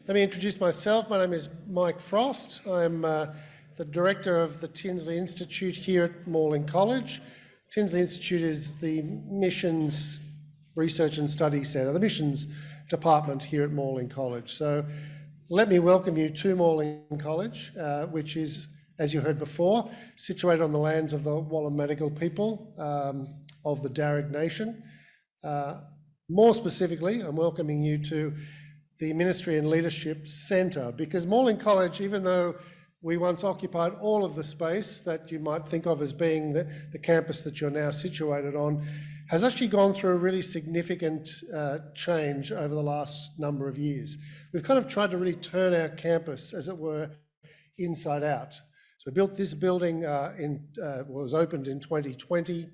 Let me introduce myself. My name is Mike Frost. I'm the director of the Tinsley Institute here at Morling College. Tinsley Institute is the Missions Research and Study Centre, the Missions Department here at Morling College. So let me welcome you to Morling College, which is, as you heard before, situated on the lands of the Wallumedegal people of the Darug Nation. More specifically, I'm welcoming you to the Ministry and Leadership Centre, because Morling College, even though we once occupied all of the space that you might think of as being the campus that you're now situated on, has actually gone through a really significant change over the last number of years. We've kind of tried to really turn our campus, as it were, inside out. So we built this building, was opened in 2020.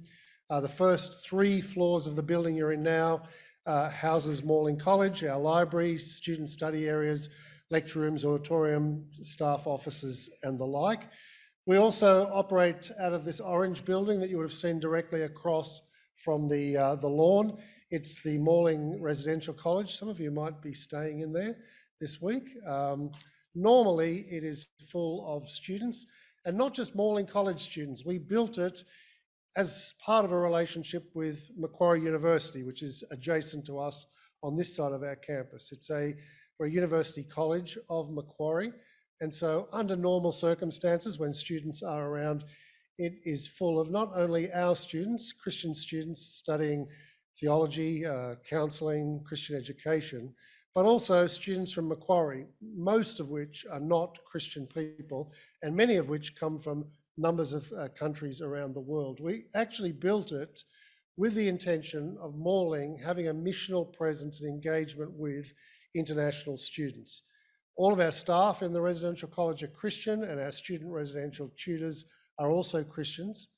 The first 3 floors of the building you're in now houses Morling College, our library, student study areas, lecture rooms, auditorium, staff offices and the like. We also operate out of this orange building that you would have seen directly across from the lawn. It's the Morling Residential College. Some of you might be staying in there this week. Normally it is full of students, and not just Morling College students. We built it as part of a relationship with Macquarie University, which is adjacent to us on this side of our campus. We're a university college of Macquarie, and so under normal circumstances, when students are around, it is full of not only our students, Christian students studying theology, counselling, Christian education, but also students from Macquarie, most of which are not Christian people, and many of which come from numbers of countries around the world. We actually built it with the intention of Morling having a missional presence and engagement with international students. All of our staff in the residential college are Christian, and our student residential tutors are also Christians,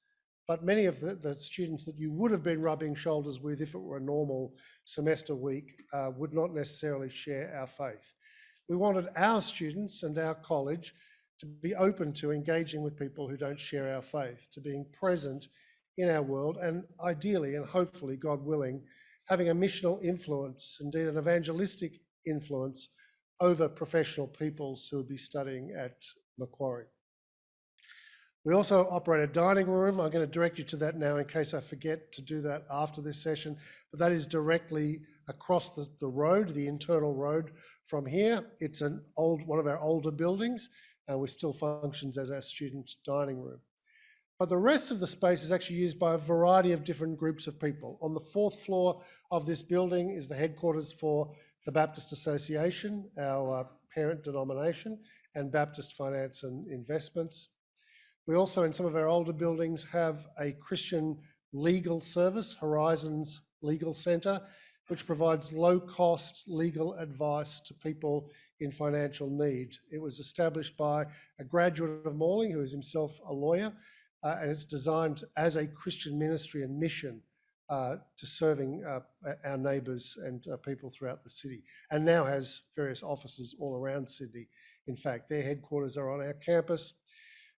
but many of the students that you would have been rubbing shoulders with if it were a normal semester week would not necessarily share our faith. We wanted our students and our college to be open to engaging with people who don't share our faith, to being present in our world, and ideally and hopefully, God willing, having a missional influence, indeed an evangelistic influence over professional peoples who would be studying at Macquarie. We also operate a dining room. I'm going to direct you to that now in case I forget to do that after this session, but that is directly across the road, the internal road from here. It's one of our older buildings, which still functions as our student dining room. But the rest of the space is actually used by a variety of different groups of people. On the 4th floor of this building is the headquarters for the Baptist Association, our parent denomination, and Baptist Finance and Investments. We also, in some of our older buildings, have a Christian legal service, Horizons Legal Centre, which provides low-cost legal advice to people in financial need. It was established by a graduate of Morling who is himself a lawyer, and it's designed as a Christian ministry and mission to serving our neighbours and people throughout the city, and now has various offices all around Sydney. In fact, their headquarters are on our campus.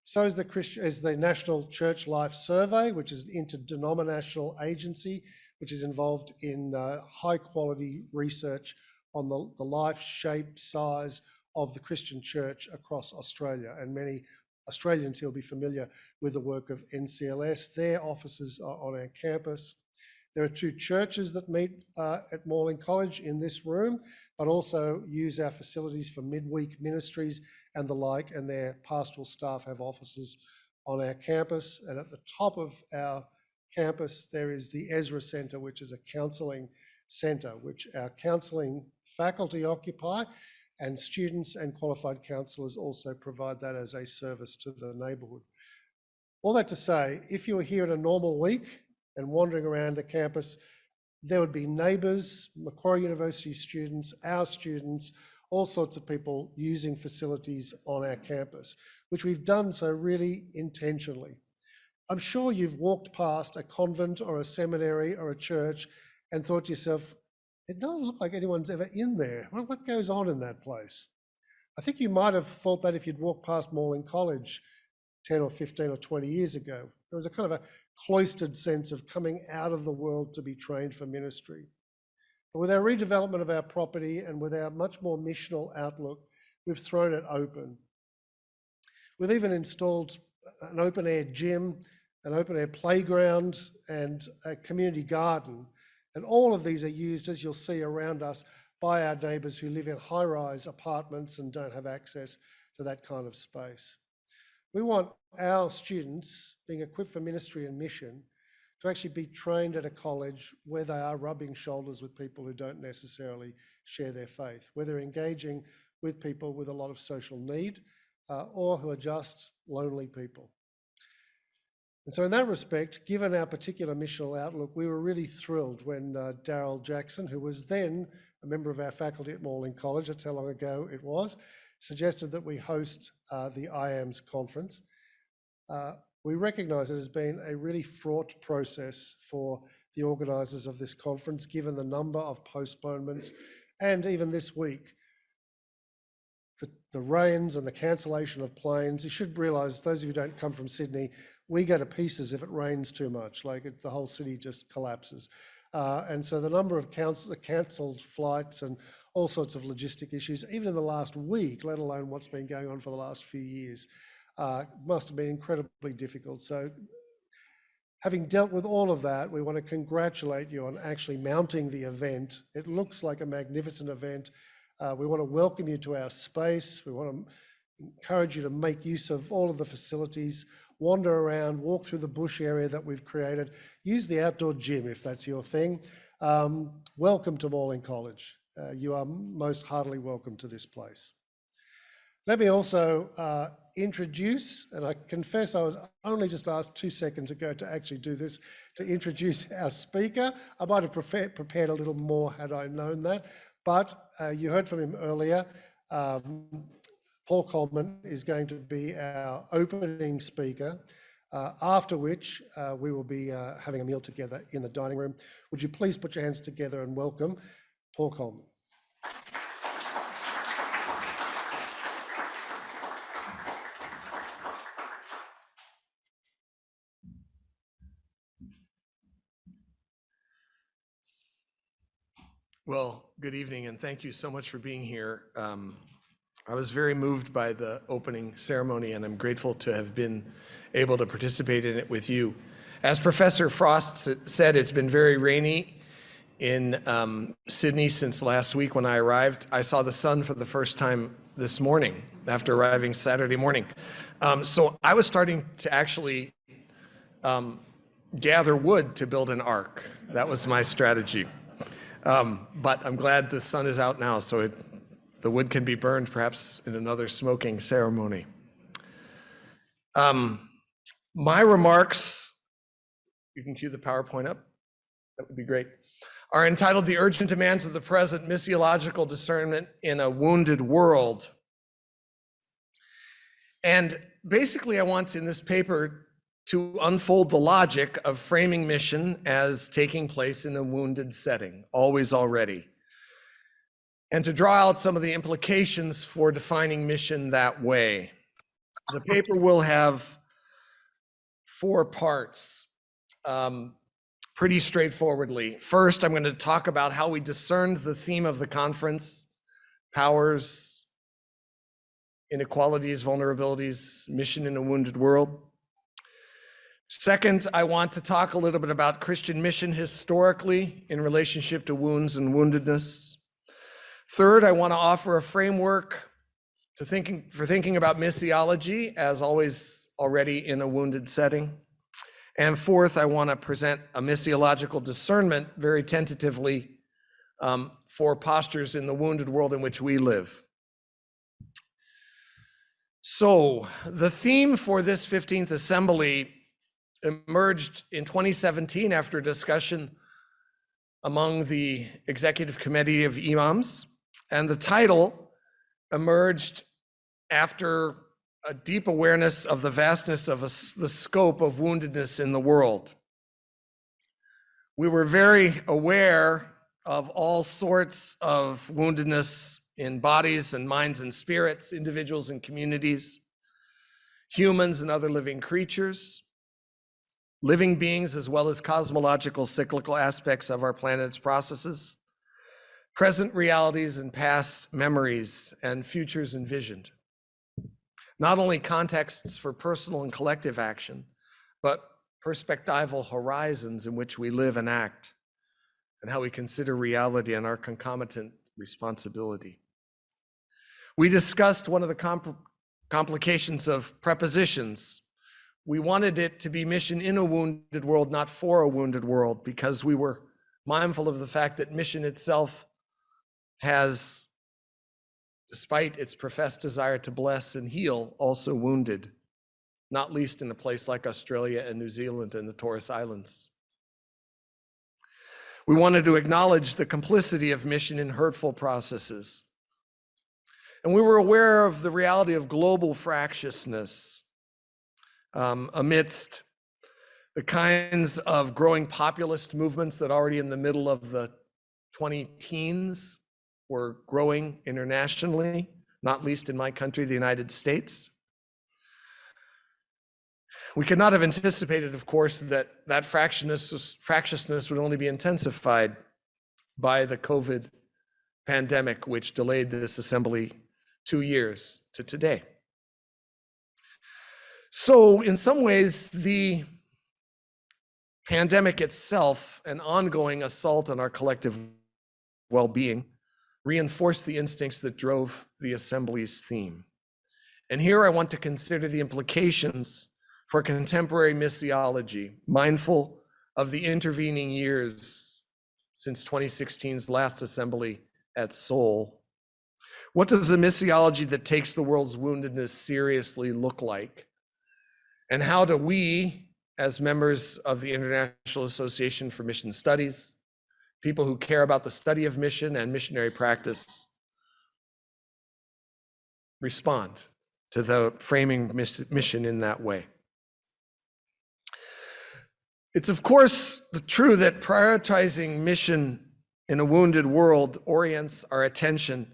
So is the National Church Life Survey, which is an interdenominational agency which is involved in high quality research on the life, shape, size of the Christian church across Australia. And many Australians here will be familiar with the work of NCLS. Their offices are on our campus. There are 2 churches that meet at Morling College in this room, but also use our facilities for midweek ministries and the like, and their pastoral staff have offices on our campus. And at the top of our campus, there is the Ezra Centre, which is a counselling centre, which our counselling faculty occupy, and students and qualified counsellors also provide that as a service to the neighbourhood. All that to say, if you were here in a normal week and wandering around the campus, there would be neighbours, Macquarie University students, our students, all sorts of people using facilities on our campus, which we've done so really intentionally. I'm sure you've walked past a convent or a seminary or a church and thought to yourself, it doesn't look like anyone's ever in there. What goes on in that place? I think you might have thought that if you'd walked past Morling College 10 or 15 or 20 years ago. There was a kind of a cloistered sense of coming out of the world to be trained for ministry. But with our redevelopment of our property and with our much more missional outlook, we've thrown it open. We've even installed an open-air gym, an open-air playground, and a community garden. And all of these are used, as you'll see around us, by our neighbours who live in high-rise apartments and don't have access to that kind of space. We want our students, being equipped for ministry and mission, to actually be trained at a college where they are rubbing shoulders with people who don't necessarily share their faith, where they're engaging with people with a lot of social need, or who are just lonely people. And so in that respect, given our particular missional outlook, we were really thrilled when Darryl Jackson, who was then a member of our faculty at Morling College, that's how long ago it was, suggested that we host the IAMS conference. We recognise it has been a really fraught process for the organisers of this conference, given the number of postponements, and even this week, the rains and the cancellation of planes. You should realise, those of you who don't come from Sydney, we go to pieces if it rains too much, the whole city just collapses. And so the number of cancelled flights and all sorts of logistic issues, even in the last week, let alone what's been going on for the last few years, must have been incredibly difficult. So having dealt with all of that, we want to congratulate you on actually mounting the event. It looks like a magnificent event. We want to welcome you to our space. We want to encourage you to make use of all of the facilities, wander around, walk through the bush area that we've created, use the outdoor gym if that's your thing. Welcome to Morling College. You are most heartily welcome to this place. Let me also introduce, and I confess I was only just asked 2 seconds ago to actually do this, to introduce our speaker. I might have prepared a little more had I known that, but you heard from him earlier. Paul Kollman is going to be our opening speaker, after which we will be having a meal together in the dining room. Would you please put your hands together and welcome Paul Kollman. Well, good evening, and thank you so much for being here. I was very moved by the opening ceremony, and I'm grateful to have been able to participate in it with you. As Professor Frost said, it's been very rainy in Sydney since last week when I arrived. I saw the sun for the first time this morning after arriving Saturday morning. So I was starting to actually gather wood to build an ark. That was my strategy. But I'm glad the sun is out now, so the wood can be burned perhaps in another smoking ceremony. My remarks, you can cue the PowerPoint up, that would be great, are entitled The Urgent Demands of the Present, Missiological Discernment in a Wounded World. And basically I want in this paper to unfold the logic of framing mission as taking place in a wounded setting, always already, and to draw out some of the implications for defining mission that way. The paper will have 4 parts, pretty straightforwardly. First, I'm going to talk about how we discerned the theme of the conference: powers, inequalities, vulnerabilities, mission in a wounded world. Second, I want to talk a little bit about Christian mission historically in relationship to wounds and woundedness. Third, I want to offer a framework for thinking about missiology as always already in a wounded setting. And fourth, I want to present a missiological discernment very tentatively for postures in the wounded world in which we live. So the theme for this 15th Assembly emerged in 2017 after discussion among the Executive Committee of IAMS, and the title emerged after a deep awareness of the vastness of the scope of woundedness in the world. We were very aware of all sorts of woundedness in bodies and minds and spirits, individuals and communities, humans and other living creatures, living beings, as well as cosmological cyclical aspects of our planet's processes, present realities and past memories and futures envisioned. Not only contexts for personal and collective action, but perspectival horizons in which we live and act, and how we consider reality and our concomitant responsibility. We discussed one of the complications of prepositions. We wanted it to be mission in a wounded world, not for a wounded world, because we were mindful of the fact that mission itself has, despite its professed desire to bless and heal, also wounded, not least in a place like Australia and New Zealand and the Torres Islands. We wanted to acknowledge the complicity of mission in hurtful processes. And we were aware of the reality of global fractiousness amidst the kinds of growing populist movements that already in the middle of the 2010s were growing internationally, not least in my country, the United States. We could not have anticipated, of course, that fractiousness would only be intensified by the COVID pandemic, which delayed this assembly 2 years to today. So in some ways, the pandemic itself, an ongoing assault on our collective well-being, reinforced the instincts that drove the assembly's theme. And here I want to consider the implications for contemporary missiology, mindful of the intervening years since 2016's last assembly at Seoul. What does a missiology that takes the world's woundedness seriously look like? And how do we, as members of the International Association for Mission Studies, people who care about the study of mission and missionary practice, respond to the framing mission in that way? It's of course true that prioritizing mission in a wounded world orients our attention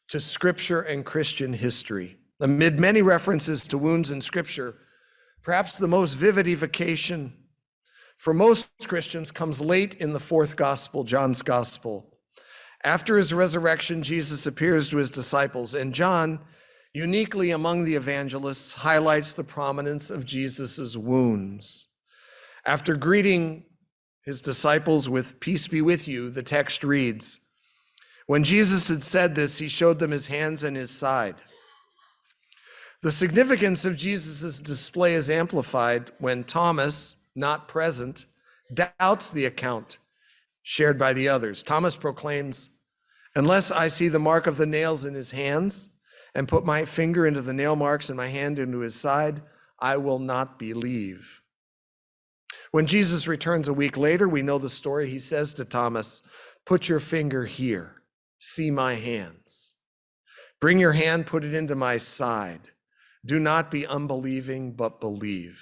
to Scripture and Christian history. Amid many references to wounds in Scripture, perhaps the most vivid evocation for most Christians comes late in the fourth gospel, John's gospel. After his resurrection, Jesus appears to his disciples, and John, uniquely among the evangelists, highlights the prominence of Jesus's wounds. After greeting his disciples with "Peace be with you," the text reads, "When Jesus had said this, he showed them his hands and his side." The significance of Jesus's display is amplified when Thomas, not present, doubts the account shared by the others. Thomas proclaims, "Unless I see the mark of the nails in his hands and put my finger into the nail marks and my hand into his side, I will not believe." When Jesus returns a week later, we know the story. He says to Thomas, "Put your finger here, see my hands. Bring your hand, put it into my side. Do not be unbelieving, but believe."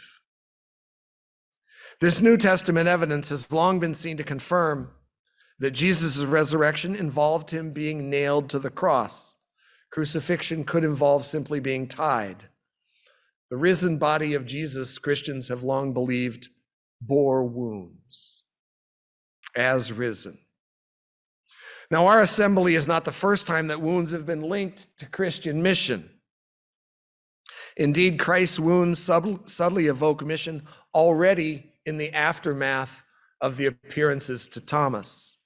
This New Testament evidence has long been seen to confirm that Jesus' resurrection involved him being nailed to the cross. Crucifixion could involve simply being tied. The risen body of Jesus, Christians have long believed, bore wounds as risen. Now, our assembly is not the first time that wounds have been linked to Christian mission. Indeed, Christ's wounds subtly evoke mission already in the aftermath of the appearances to Thomas.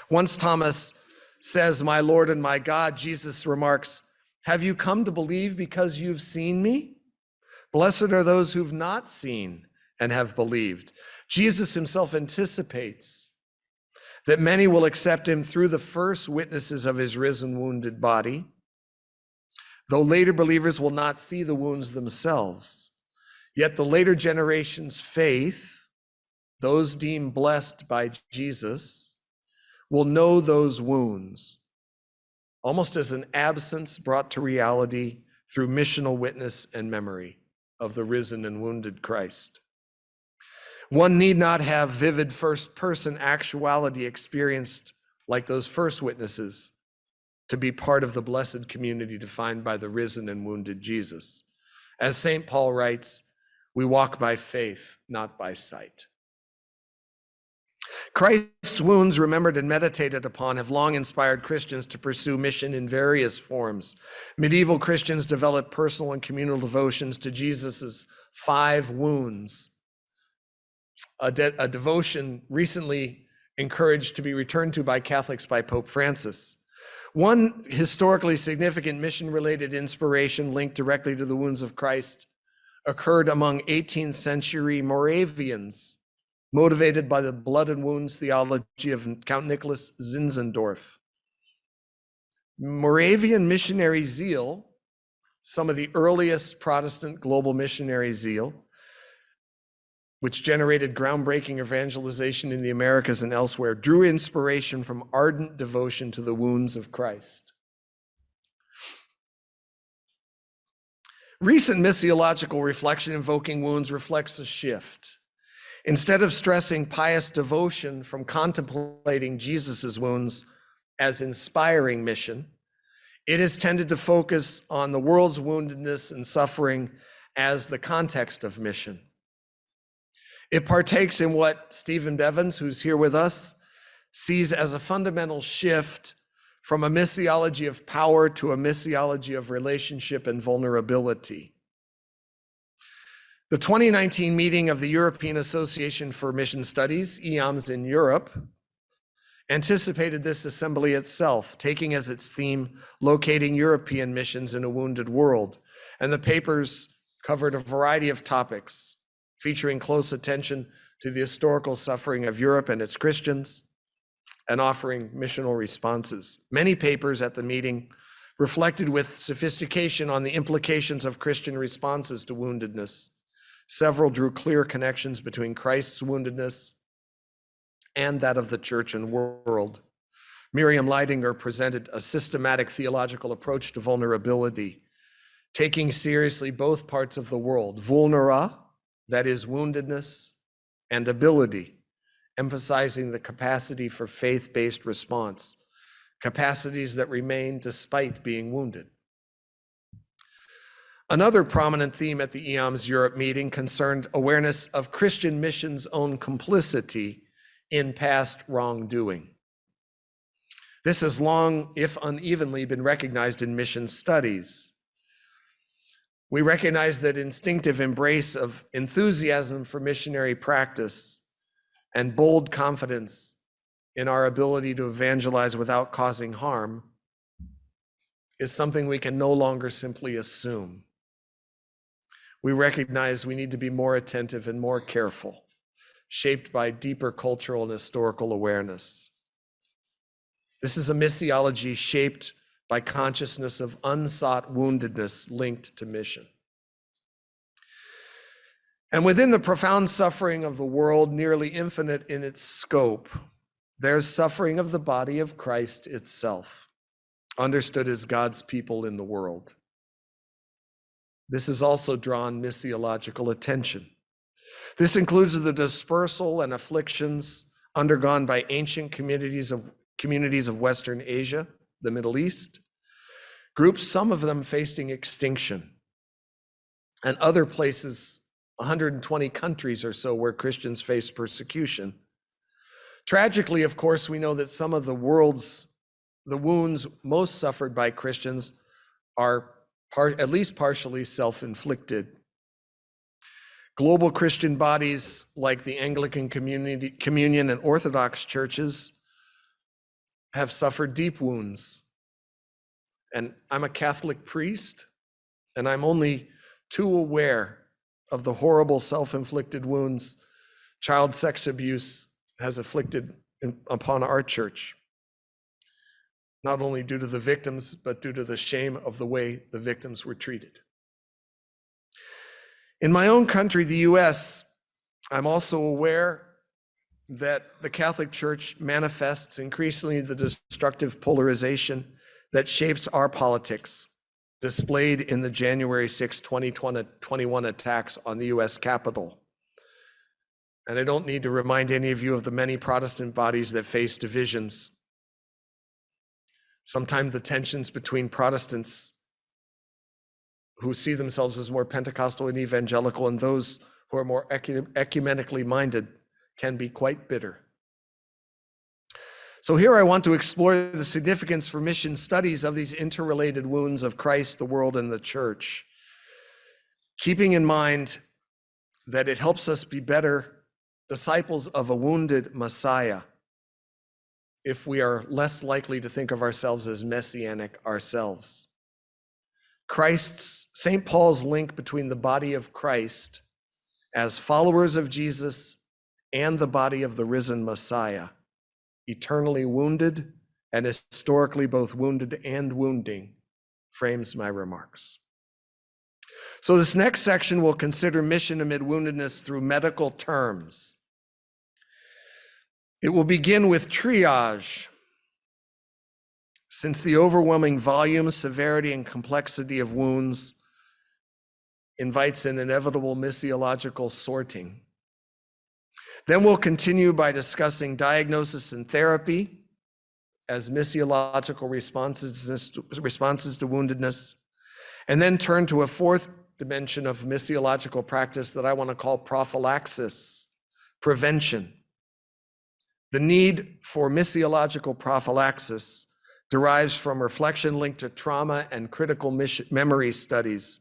Once Thomas says, "My Lord and my God," Jesus remarks, "Have you come to believe because you've seen me? Blessed are those who've not seen and have believed." Jesus himself anticipates that many will accept him through the first witnesses of his risen, wounded body, though later believers will not see the wounds themselves. Yet the later generation's faith, those deemed blessed by Jesus, will know those wounds, almost as an absence brought to reality through missional witness and memory of the risen and wounded Christ. One need not have vivid first-person actuality experienced like those first witnesses to be part of the blessed community defined by the risen and wounded Jesus. As St. Paul writes, "We walk by faith, not by sight." Christ's wounds, remembered and meditated upon, have long inspired Christians to pursue mission in various forms. Medieval Christians developed personal and communal devotions to Jesus's 5 wounds, a devotion recently encouraged to be returned to by Catholics by Pope Francis. One historically significant mission-related inspiration linked directly to the wounds of Christ occurred among 18th century Moravians, motivated by the blood and wounds theology of Count Nicholas Zinzendorf. Moravian missionary zeal, some of the earliest Protestant global missionary zeal, which generated groundbreaking evangelization in the Americas and elsewhere, drew inspiration from ardent devotion to the wounds of Christ. Recent missiological reflection invoking wounds reflects a shift. Instead of stressing pious devotion from contemplating Jesus's wounds as inspiring mission, it has tended to focus on the world's woundedness and suffering as the context of mission. It partakes in what Stephen Bevins, who's here with us, sees as a fundamental shift from a missiology of power to a missiology of relationship and vulnerability. The 2019 meeting of the European Association for Mission Studies, IAMS in Europe, anticipated this assembly itself, taking as its theme, locating European missions in a wounded world. And the papers covered a variety of topics, featuring close attention to the historical suffering of Europe and its Christians, and offering missional responses. Many papers at the meeting reflected with sophistication on the implications of Christian responses to woundedness. Several drew clear connections between Christ's woundedness and that of the church and world. Miriam Leidinger presented a systematic theological approach to vulnerability, taking seriously both parts of the world, vulnera, that is woundedness, and ability, emphasizing the capacity for faith-based response, capacities that remain despite being wounded. Another prominent theme at the IAMS Europe meeting concerned awareness of Christian mission's own complicity in past wrongdoing. This has long, if unevenly, been recognized in mission studies. We recognize that instinctive embrace of enthusiasm for missionary practice and bold confidence in our ability to evangelize without causing harm is something we can no longer simply assume. We recognize we need to be more attentive and more careful, shaped by deeper cultural and historical awareness. This is a missiology shaped by consciousness of unsought woundedness linked to mission. And within the profound suffering of the world, nearly infinite in its scope, there's suffering of the body of Christ itself, understood as God's people in the world. This has also drawn missiological attention. This includes the dispersal and afflictions undergone by ancient communities of Western Asia, the Middle East, groups, some of them facing extinction, and other places, 120 countries or so, where Christians face persecution. Tragically, of course, we know that some of the wounds most suffered by Christians are at least partially self-inflicted. Global Christian bodies like the Anglican Communion and Orthodox churches have suffered deep wounds. And I'm a Catholic priest, and I'm only too aware of the horrible self-inflicted wounds child sex abuse has afflicted upon our church, not only due to the victims, but due to the shame of the way the victims were treated. In my own country, the US, I'm also aware that the Catholic Church manifests increasingly the destructive polarization that shapes our politics, displayed in the January 6, 2021 attacks on the US Capitol. And I don't need to remind any of you of the many Protestant bodies that face divisions. Sometimes the tensions between Protestants who see themselves as more Pentecostal and evangelical and those who are more ecumenically minded can be quite bitter. So here I want to explore the significance for mission studies of these interrelated wounds of Christ, the world, and the church, keeping in mind that it helps us be better disciples of a wounded Messiah if we are less likely to think of ourselves as messianic ourselves. St. Paul's link between the body of Christ as followers of Jesus and the body of the risen Messiah, eternally wounded and historically both wounded and wounding, frames my remarks. So this next section will consider mission amid woundedness through medical terms. It will begin with triage, since the overwhelming volume, severity, and complexity of wounds invites an inevitable missiological sorting. Then we'll continue by discussing diagnosis and therapy as missiological responses to woundedness, and then turn to a fourth dimension of missiological practice that I want to call prophylaxis, prevention. The need for missiological prophylaxis derives from reflection linked to trauma and critical memory studies,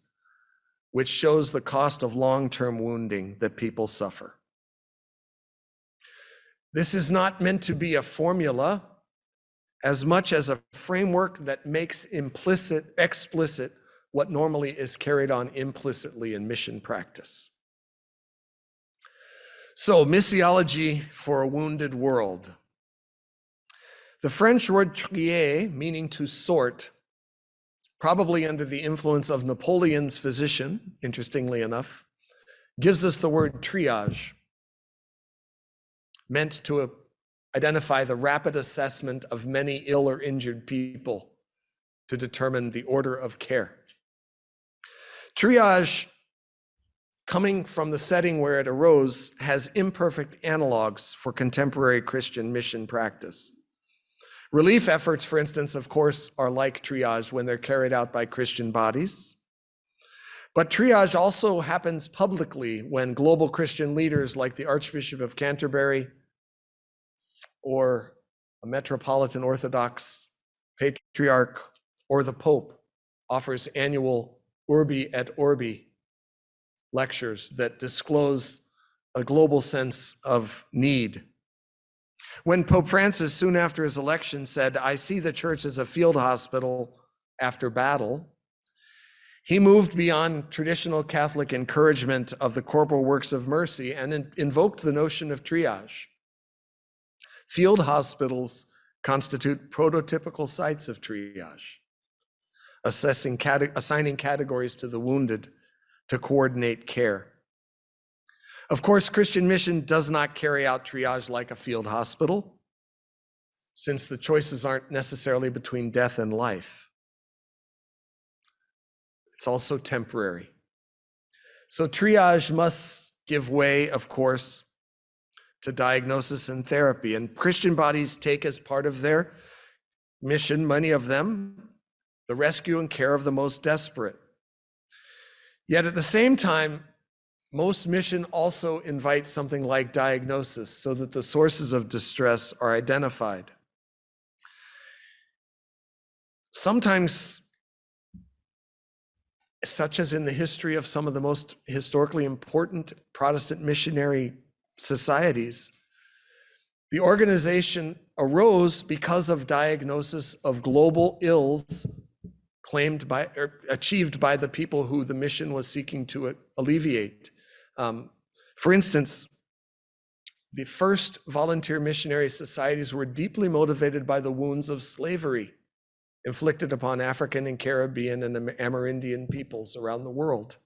which shows the cost of long-term wounding that people suffer. This is not meant to be a formula as much as a framework that makes explicit what normally is carried on implicitly in mission practice. So, missiology for a wounded world. The French word trier, meaning to sort, probably under the influence of Napoleon's physician, interestingly enough, gives us the word triage, meant to identify the rapid assessment of many ill or injured people to determine the order of care. Triage, coming from the setting where it arose, has imperfect analogs for contemporary Christian mission practice. Relief efforts, for instance, of course, are like triage when they're carried out by Christian bodies. But triage also happens publicly when global Christian leaders like the Archbishop of Canterbury or a Metropolitan Orthodox Patriarch or the Pope offers annual Urbi et Orbi lectures that disclose a global sense of need. When Pope Francis, soon after his election, said, "I see the church as a field hospital after battle," he moved beyond traditional Catholic encouragement of the corporal works of mercy and invoked the notion of triage. Field hospitals constitute prototypical sites of triage, assigning categories to the wounded to coordinate care. Of course, Christian mission does not carry out triage like a field hospital, since the choices aren't necessarily between death and life. It's also temporary. So triage must give way, of course, to diagnosis and therapy. And Christian bodies take as part of their mission, many of them, the rescue and care of the most desperate. Yet at the same time, most mission also invites something like diagnosis so that the sources of distress are identified. Sometimes, such as in the history of some of the most historically important Protestant missionary societies, the organization arose because of diagnosis of global ills claimed by or achieved by the people who the mission was seeking to alleviate. For instance, the first volunteer missionary societies were deeply motivated by the wounds of slavery inflicted upon African and Caribbean and Amerindian peoples around the world.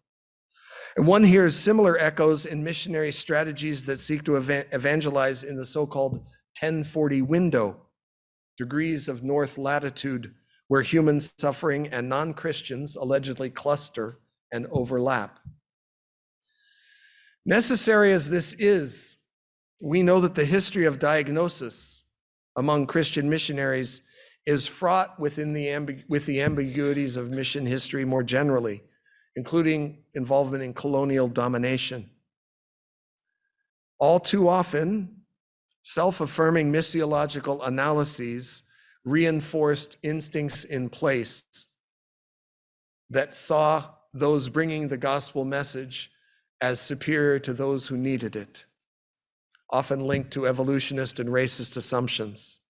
And one hears similar echoes in missionary strategies that seek to evangelize in the so-called 1040 window, degrees of north latitude, where human suffering and non-Christians allegedly cluster and overlap. Necessary as this is, we know that the history of diagnosis among Christian missionaries is fraught with the ambiguities of mission history more generally, including involvement in colonial domination. All too often, self-affirming missiological analyses reinforced instincts in place that saw those bringing the gospel message as superior to those who needed it, often linked to evolutionist and racist assumptions.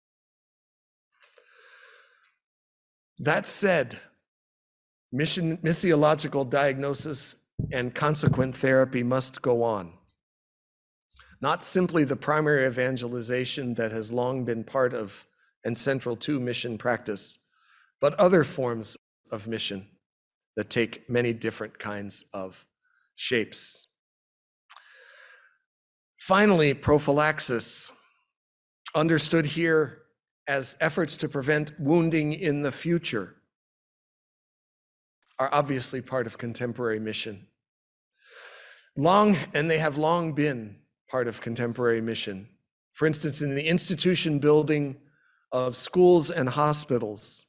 That said, missiological diagnosis and consequent therapy must go on. Not simply the primary evangelization that has long been part of and central to mission practice, but other forms of mission that take many different kinds of shapes. Finally, prophylaxis, understood here as efforts to prevent wounding in the future, are obviously part of contemporary mission. And they have long been part of contemporary mission. For instance, in the institution building of schools and hospitals,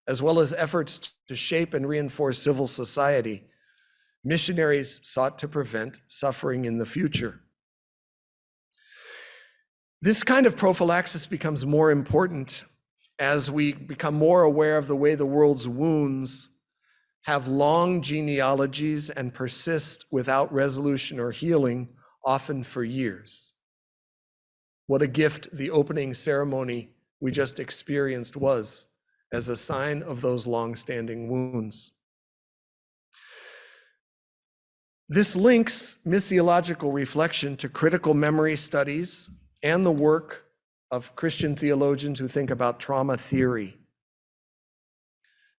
as well as efforts to shape and reinforce civil society, missionaries sought to prevent suffering in the future. This kind of prophylaxis becomes more important as we become more aware of the way the world's wounds have long genealogies and persist without resolution or healing, often for years. What a gift the opening ceremony we just experienced was as a sign of those long-standing wounds. This links missiological reflection to critical memory studies and the work of Christian theologians who think about trauma theory.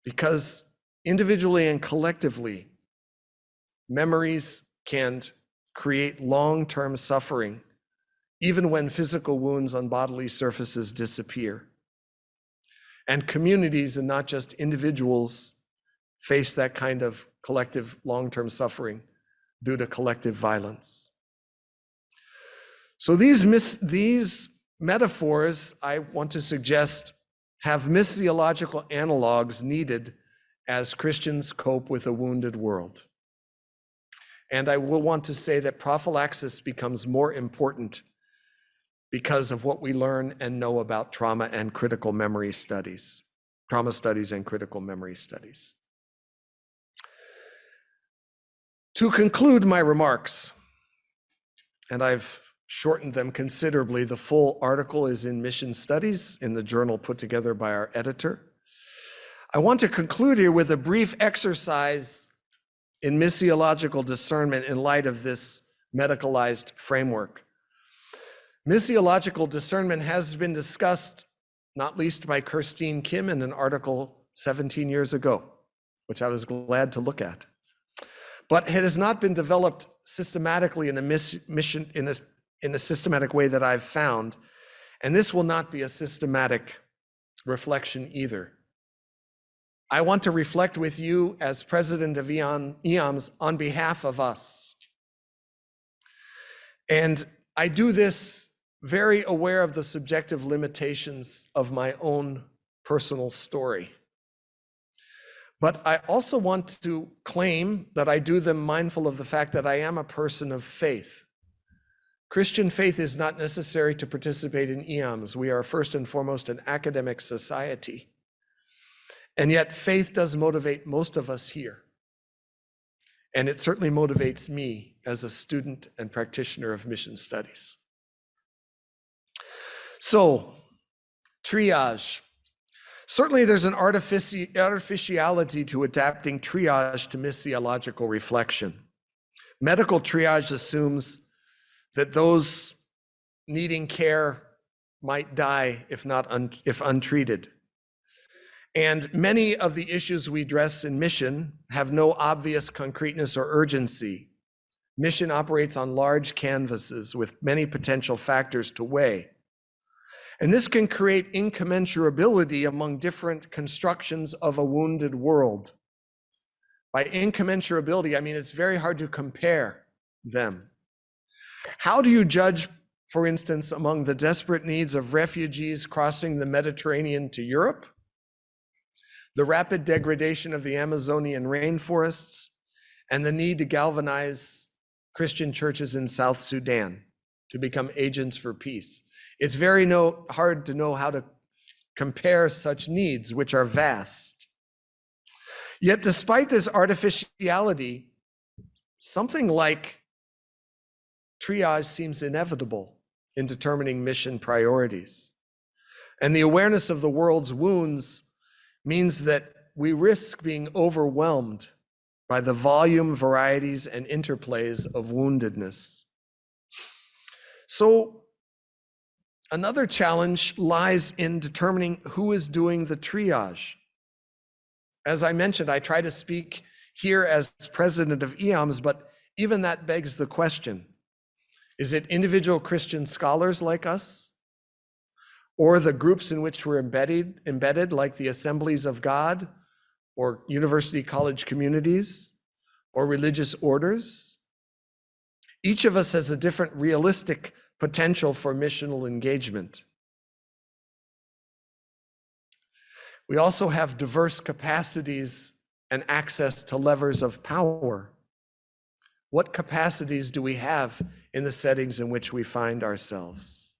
Because individually and collectively, memories can create long-term suffering, even when physical wounds on bodily surfaces disappear. And communities, and not just individuals, face that kind of collective long-term suffering due to collective violence. So these metaphors, I want to suggest, have missiological analogs needed as Christians cope with a wounded world. And I will want to say that prophylaxis becomes more important because of what we learn and know about trauma and critical memory studies, trauma studies and critical memory studies. To conclude my remarks, and I've shortened them considerably, the full article is in Mission Studies in the journal put together by our editor. I want to conclude here with a brief exercise in missiological discernment in light of this medicalized framework. Missiological discernment has been discussed, not least by Kirstine Kim in an article 17 years ago, which I was glad to look at. But it has not been developed systematically in a systematic way that I've found, and this will not be a systematic reflection either. I want to reflect with you as president of IAMS on behalf of us. And I do this very aware of the subjective limitations of my own personal story. But I also want to claim that I do them mindful of the fact that I am a person of faith. Christian faith is not necessary to participate in IAMS. We are first and foremost an academic society. And yet faith does motivate most of us here. And it certainly motivates me as a student and practitioner of mission studies. So, triage. Certainly there's an artificiality to adapting triage to missiological reflection. Medical triage assumes that those needing care might die if untreated. And many of the issues we address in mission have no obvious concreteness or urgency. Mission operates on large canvases with many potential factors to weigh. And this can create incommensurability among different constructions of a wounded world. By incommensurability, I mean it's very hard to compare them. How do you judge, for instance, among the desperate needs of refugees crossing the Mediterranean to Europe, the rapid degradation of the Amazonian rainforests, and the need to galvanize Christian churches in South Sudan to become agents for peace. It's very hard to know how to compare such needs, which are vast. Yet despite this artificiality, something like triage seems inevitable in determining mission priorities. And the awareness of the world's wounds means that we risk being overwhelmed by the volume, varieties, and interplays of woundedness. So another challenge lies in determining who is doing the triage. As I mentioned, I try to speak here as president of IAMS, but even that begs the question, is it individual Christian scholars like us? Or the groups in which we're embedded, like the Assemblies of God, or university college communities, or religious orders? Each of us has a different realistic potential for missional engagement. We also have diverse capacities and access to levers of power. What capacities do we have in the settings in which we find ourselves?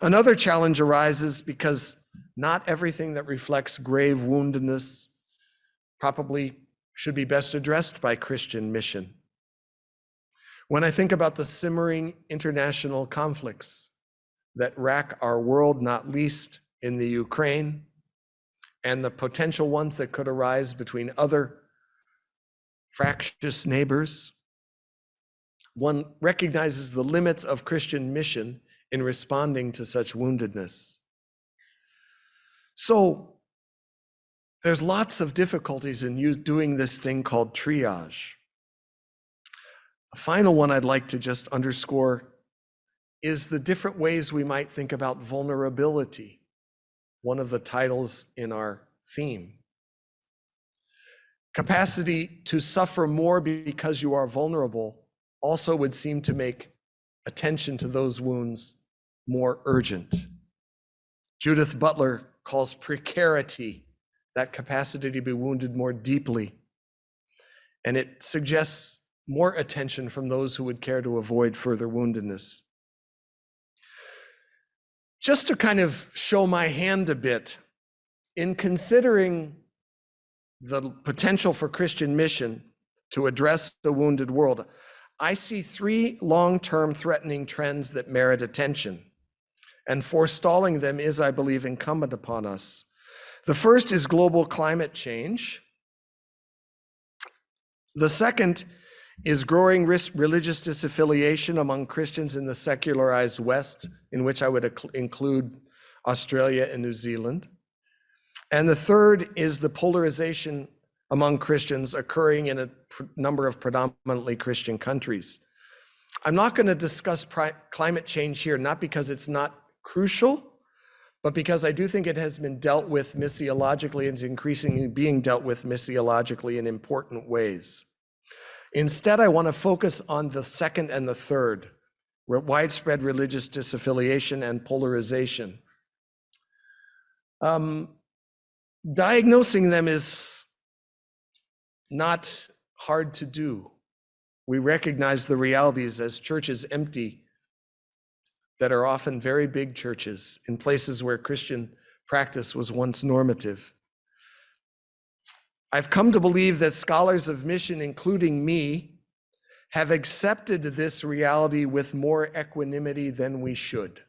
Another challenge arises because not everything that reflects grave woundedness probably should be best addressed by Christian mission. When I think about the simmering international conflicts that rack our world, not least in the Ukraine, and the potential ones that could arise between other fractious neighbors, one recognizes the limits of Christian mission in responding to such woundedness. So there's lots of difficulties in doing this thing called triage. A final one I'd like to just underscore is the different ways we might think about vulnerability, one of the titles in our theme. Capacity to suffer more because you are vulnerable also would seem to make attention to those wounds more urgent. Judith Butler calls precarity that capacity to be wounded more deeply, and it suggests more attention from those who would care to avoid further woundedness. Just to kind of show my hand a bit, in considering the potential for Christian mission to address the wounded world, I see three long-term threatening trends that merit attention, and forestalling them is, I believe, incumbent upon us. The first is global climate change. The second is growing religious disaffiliation among Christians in the secularized West, in which I would include Australia and New Zealand. And the third is the polarization among Christians occurring in a number of predominantly Christian countries. I'm not going to discuss climate change here, not because it's not crucial, but because I do think it has been dealt with missiologically and is increasingly being dealt with missiologically in important ways. Instead, I want to focus on the second and the third, widespread religious disaffiliation and polarization. Diagnosing them is not hard to do. We recognize the realities as churches empty that are often very big churches in places where Christian practice was once normative. I've come to believe that scholars of mission, including me, have accepted this reality with more equanimity than we should.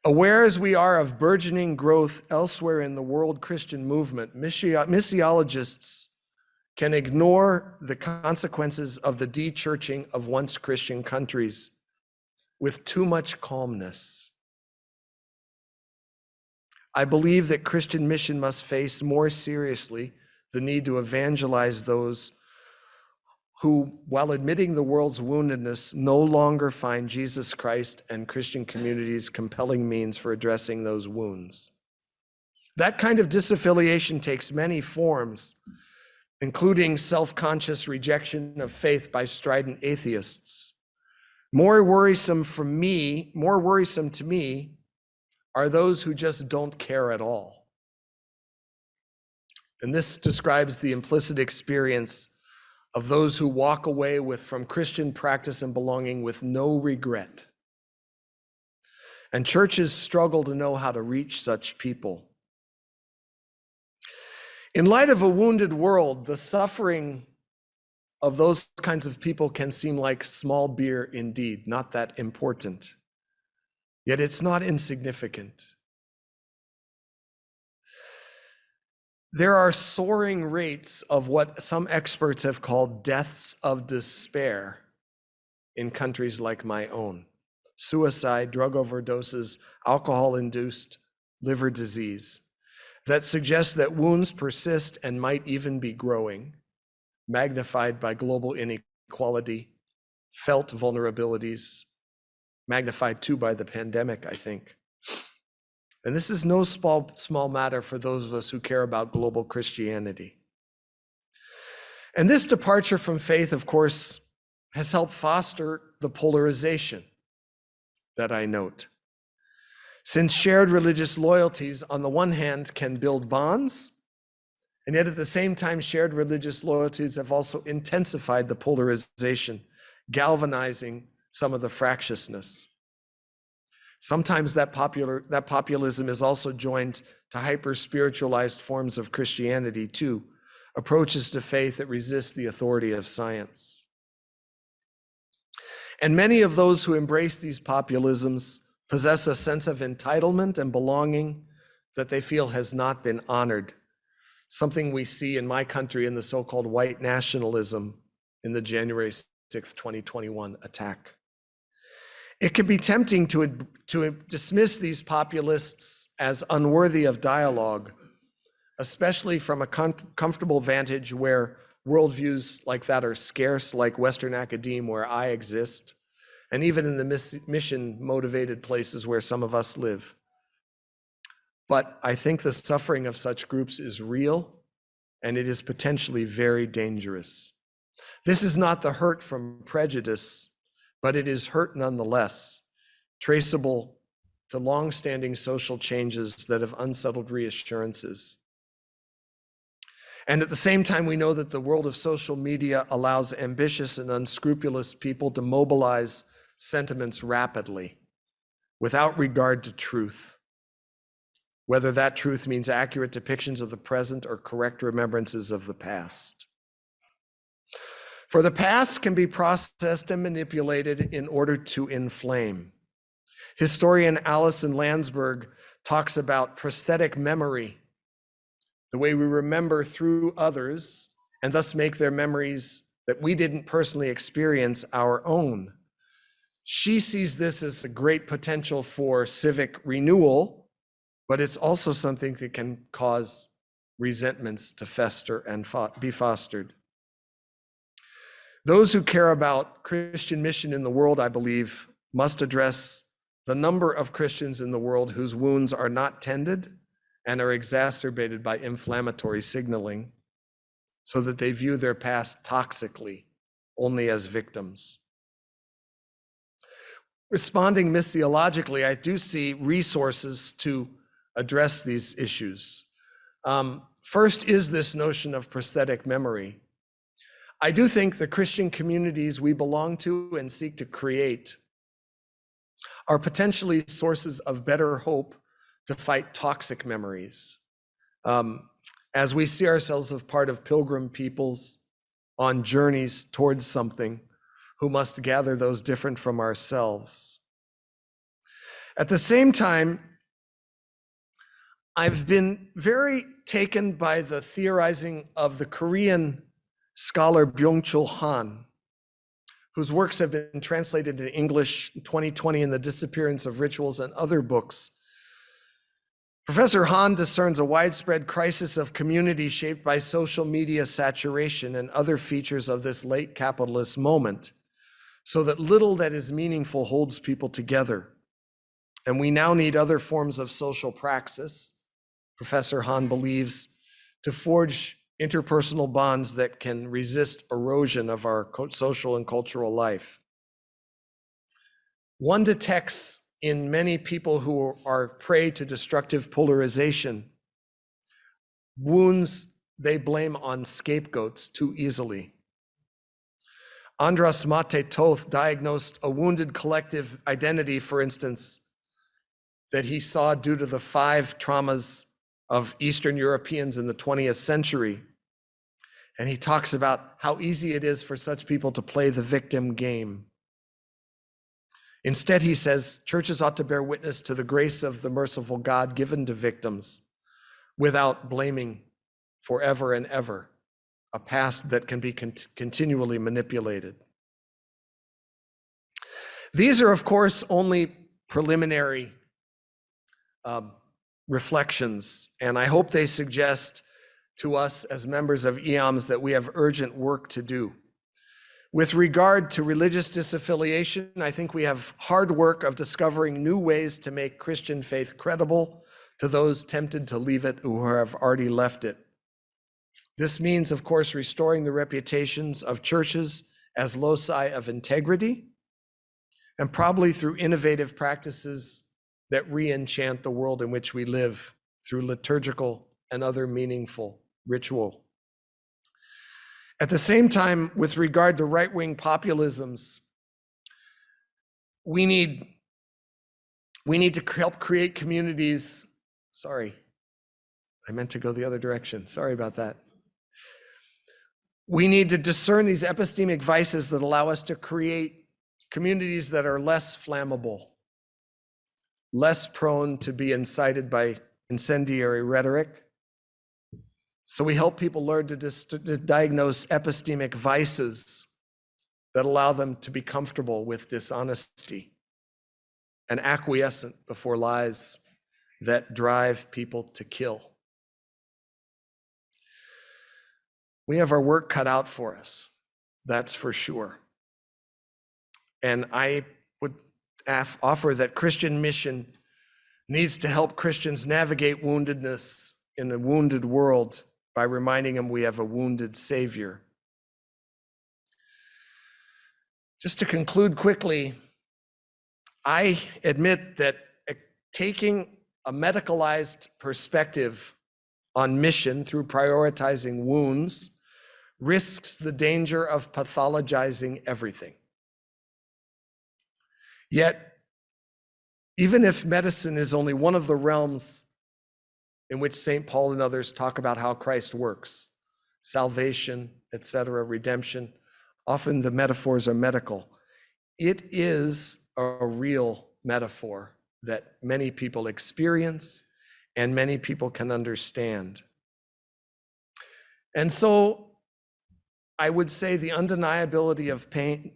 Aware as we are of burgeoning growth elsewhere in the world Christian movement, missiologists can ignore the consequences of the de-churching of once Christian countries with too much calmness. I believe that Christian mission must face more seriously the need to evangelize those who, while admitting the world's woundedness, no longer find Jesus Christ and Christian communities compelling means for addressing those wounds. That kind of disaffiliation takes many forms, including self-conscious rejection of faith by strident atheists. More worrisome to me are those who just don't care at all. And this describes the implicit experience of those who walk away from Christian practice and belonging with no regret. And churches struggle to know how to reach such people. In light of a wounded world, the suffering of those kinds of people can seem like small beer indeed, not that important. Yet it's not insignificant. There are soaring rates of what some experts have called deaths of despair in countries like my own. Suicide, drug overdoses, alcohol-induced liver disease that suggests that wounds persist and might even be growing, magnified by global inequality, felt vulnerabilities, magnified too by the pandemic, I think. And this is no small matter for those of us who care about global Christianity. And this departure from faith, of course, has helped foster the polarization that I note. Since shared religious loyalties, on the one hand, can build bonds, and yet at the same time, shared religious loyalties have also intensified the polarization, galvanizing some of the fractiousness. Sometimes that populism is also joined to hyper-spiritualized forms of Christianity too, approaches to faith that resist the authority of science. And many of those who embrace these populisms possess a sense of entitlement and belonging that they feel has not been honored, something we see in my country in the so-called white nationalism in the January 6th, 2021 attack. It can be tempting to dismiss these populists as unworthy of dialogue, especially from a comfortable vantage where worldviews like that are scarce, like Western academe where I exist, and even in the mission-motivated places where some of us live. But I think the suffering of such groups is real, and it is potentially very dangerous. This is not the hurt from prejudice, but it is hurt nonetheless, traceable to long-standing social changes that have unsettled reassurances. And at the same time, we know that the world of social media allows ambitious and unscrupulous people to mobilize sentiments rapidly, without regard to truth, whether that truth means accurate depictions of the present or correct remembrances of the past. For the past can be processed and manipulated in order to inflame. Historian Alison Landsberg talks about prosthetic memory, the way we remember through others and thus make their memories that we didn't personally experience our own. She sees this as a great potential for civic renewal, but it's also something that can cause resentments to fester and be fostered. Those who care about Christian mission in the world, I believe, must address the number of Christians in the world whose wounds are not tended and are exacerbated by inflammatory signaling, so that they view their past toxically, only as victims. Responding missiologically, I do see resources to address these issues. First is this notion of prosthetic memory. I do think the Christian communities we belong to and seek to create are potentially sources of better hope to fight toxic memories. As we see ourselves as part of pilgrim peoples on journeys towards something who must gather those different from ourselves. At the same time, I've been very taken by the theorizing of the Korean scholar Byung-Chul Han, whose works have been translated into English in 2020 in The Disappearance of Rituals and other books. Professor Han discerns a widespread crisis of community shaped by social media saturation and other features of this late capitalist moment, so that little that is meaningful holds people together. And we now need other forms of social praxis, Professor Han believes, to forge interpersonal bonds that can resist erosion of our social and cultural life. One detects in many people who are prey to destructive polarization wounds they blame on scapegoats too easily. Andras Mate Toth diagnosed a wounded collective identity, for instance, that he saw due to the 5 traumas of Eastern Europeans in the 20th century. And he talks about how easy it is for such people to play the victim game. Instead, he says, churches ought to bear witness to the grace of the merciful God given to victims without blaming forever and ever a past that can be continually manipulated. These are, of course, only preliminary reflections, and I hope they suggest to us as members of IAMS that we have urgent work to do. With regard to religious disaffiliation, I think we have hard work of discovering new ways to make Christian faith credible to those tempted to leave it or have already left it. This means, of course, restoring the reputations of churches as loci of integrity, and probably through innovative practices that re-enchant the world in which we live through liturgical and other meaningful ritual. At the same time, with regard to right-wing populisms, we need to help create communities. Sorry, I meant to go the other direction. Sorry about that. We need to discern these epistemic vices that allow us to create communities that are less flammable, less prone to be incited by incendiary rhetoric. So we help people learn to diagnose epistemic vices that allow them to be comfortable with dishonesty and acquiescent before lies that drive people to kill. We have our work cut out for us, that's for sure. And I would offer that Christian mission needs to help Christians navigate woundedness in a wounded world by reminding them we have a wounded Savior. Just to conclude quickly, I admit that taking a medicalized perspective on mission through prioritizing wounds risks the danger of pathologizing everything. Yet, even if medicine is only one of the realms in which St. Paul and others talk about how Christ works, salvation, etc., redemption, often the metaphors are medical. It is a real metaphor that many people experience and many people can understand. And so I would say the undeniability of pain,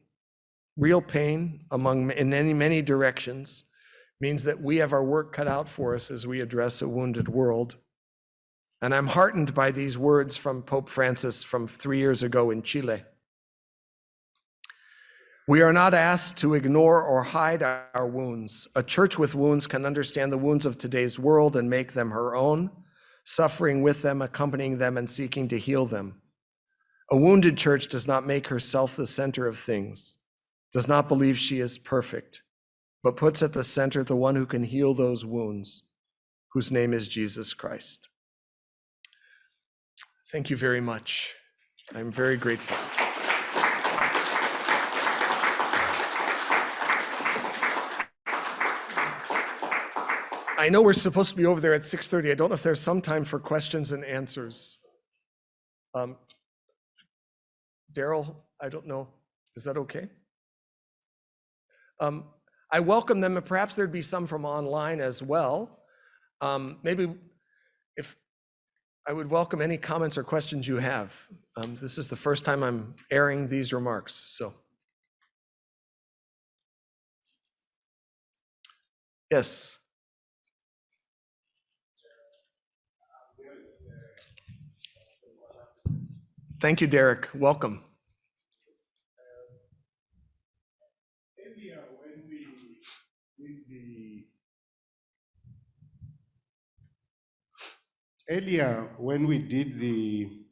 real pain in many directions, means that we have our work cut out for us as we address a wounded world. And I'm heartened by these words from Pope Francis from 3 years ago in Chile. We are not asked to ignore or hide our wounds. A church with wounds can understand the wounds of today's world and make them her own, suffering with them, accompanying them, and seeking to heal them. A wounded church does not make herself the center of things, does not believe she is perfect, but puts at the center the one who can heal those wounds, whose name is Jesus Christ. Thank you very much. I'm very grateful. I know we're supposed to be over there at 6:30. I don't know if there's some time for questions and answers. Daryl, I don't know. Is that okay? I welcome them, and perhaps there'd be some from online as well. Maybe if I would welcome any comments or questions you have. This is the first time I'm airing these remarks, so. Yes. Thank you, Derek. Welcome. Earlier, when we did the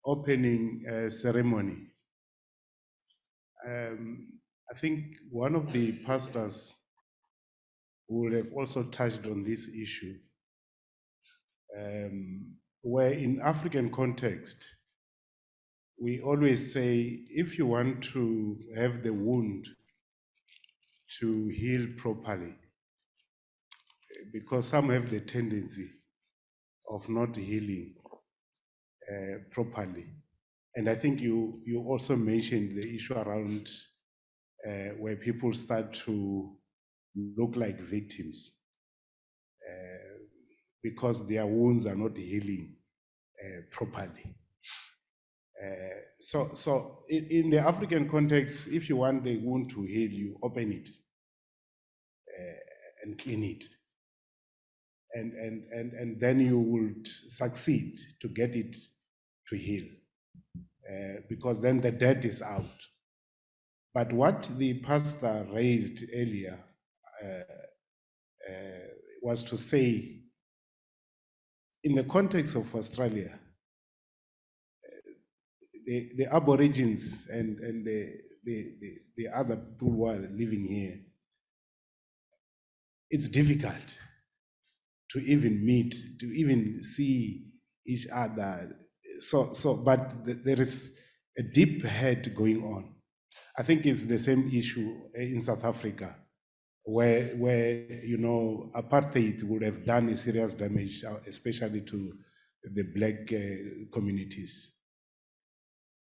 opening ceremony, I think one of the pastors would have also touched on this issue, where in African context, we always say, if you want to have the wound to heal properly, because some have the tendency of not healing properly. And I think you also mentioned the issue around where people start to look like victims because their wounds are not healing properly. So in the African context, if you want the wound to heal, you open it and clean it. And then you would succeed to get it to heal, because then the dirt is out. But what the pastor raised earlier was to say, in the context of Australia, the Aborigines and the other people who are living here, it's difficult to even meet, to even see each other. But there is a deep hate going on. I think it's the same issue in South Africa, where apartheid would have done a serious damage, especially to the Black communities.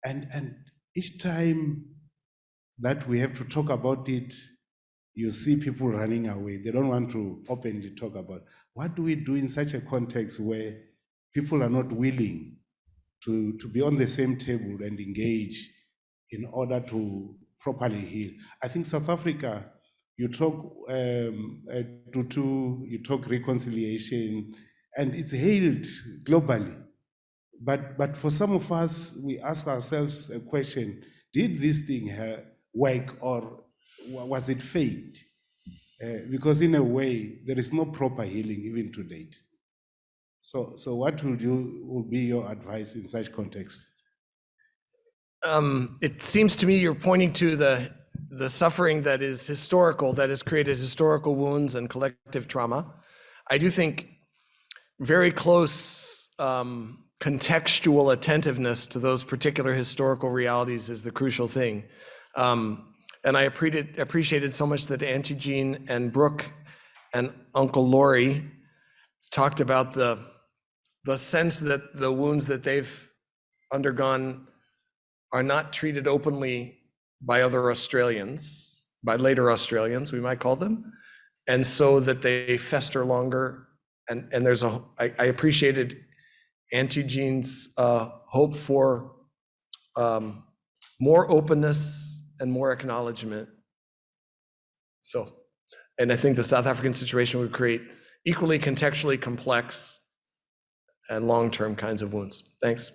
And each time that we have to talk about it, you see people running away. They don't want to openly talk about what do we do in such a context where people are not willing to be on the same table and engage in order to properly heal. I think South Africa, you talk Tutu, you talk reconciliation, and it's hailed globally. But for some of us, we ask ourselves a question: did this thing work, or was it faked? Because in a way, there is no proper healing even to date. So what will be your advice in such context? It seems to me you're pointing to the suffering that is historical, that has created historical wounds and collective trauma. I do think very close contextual attentiveness to those particular historical realities is the crucial thing. And I appreciated so much that Auntie Jean and Brooke and Uncle Laurie talked about the sense that the wounds that they've undergone are not treated openly by other Australians, by later Australians, we might call them, and so that they fester longer. And I appreciated Auntie Jean's hope for more openness and more acknowledgement. So, and I think the South African situation would create equally contextually complex and long-term kinds of wounds. Thanks.